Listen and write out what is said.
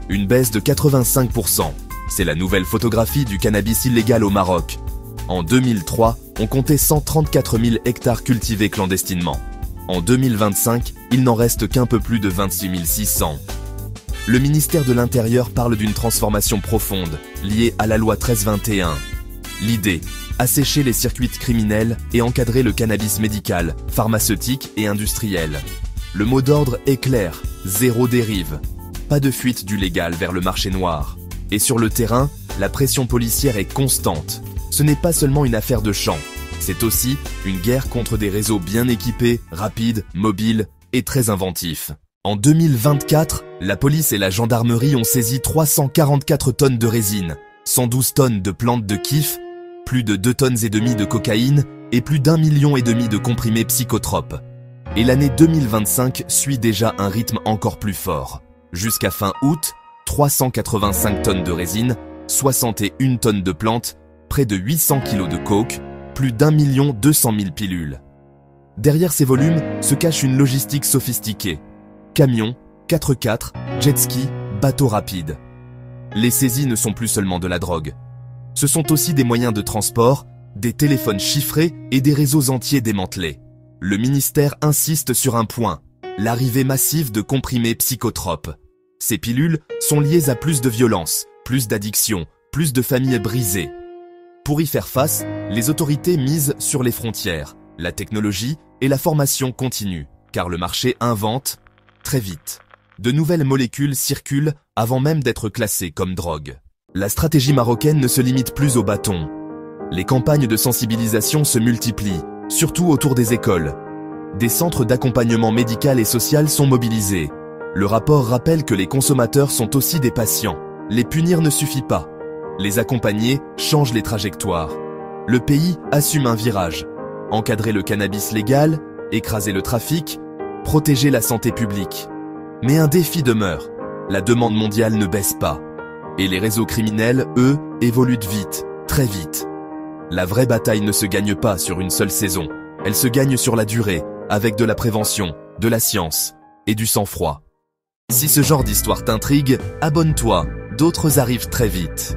Une baisse de 85%. C'est la nouvelle photographie du cannabis illégal au Maroc. En 2003, on comptait 134 000 hectares cultivés clandestinement. En 2025, il n'en reste qu'un peu plus de 26 600. Le ministère de l'Intérieur parle d'une transformation profonde, liée à la loi 1321. L'idée, assécher les circuits criminels et encadrer le cannabis médical, pharmaceutique et industriel. Le mot d'ordre est clair, zéro dérive. Pas de fuite du légal vers le marché noir. Et sur le terrain, la pression policière est constante. Ce n'est pas seulement une affaire de champ, c'est aussi une guerre contre des réseaux bien équipés, rapides, mobiles et très inventifs. En 2024, la police et la gendarmerie ont saisi 344 tonnes de résine, 112 tonnes de plantes de kiff, plus de 2,5 tonnes de cocaïne et plus d'1,5 million de comprimés psychotropes. Et l'année 2025 suit déjà un rythme encore plus fort. Jusqu'à fin août, 385 tonnes de résine, 61 tonnes de plantes, près de 800 kilos de coke, plus d'1 200 000 pilules. Derrière ces volumes se cache une logistique sophistiquée. Camions, 4x4, jet ski, bateaux rapides. Les saisies ne sont plus seulement de la drogue. Ce sont aussi des moyens de transport, des téléphones chiffrés et des réseaux entiers démantelés. Le ministère insiste sur un point, l'arrivée massive de comprimés psychotropes. Ces pilules sont liées à plus de violence, plus d'addiction, plus de familles brisées. Pour y faire face, les autorités misent sur les frontières, la technologie et la formation continue, car le marché invente très vite. De nouvelles molécules circulent avant même d'être classées comme drogue. La stratégie marocaine ne se limite plus au bâton. Les campagnes de sensibilisation se multiplient, surtout autour des écoles. Des centres d'accompagnement médical et social sont mobilisés. Le rapport rappelle que les consommateurs sont aussi des patients. Les punir ne suffit pas. Les accompagner change les trajectoires. Le pays assume un virage. Encadrer le cannabis légal, écraser le trafic, protéger la santé publique. Mais un défi demeure. La demande mondiale ne baisse pas. Et les réseaux criminels, eux, évoluent vite, très vite. La vraie bataille ne se gagne pas sur une seule saison. Elle se gagne sur la durée, avec de la prévention, de la science et du sang-froid. Si ce genre d'histoire t'intrigue, abonne-toi, d'autres arrivent très vite.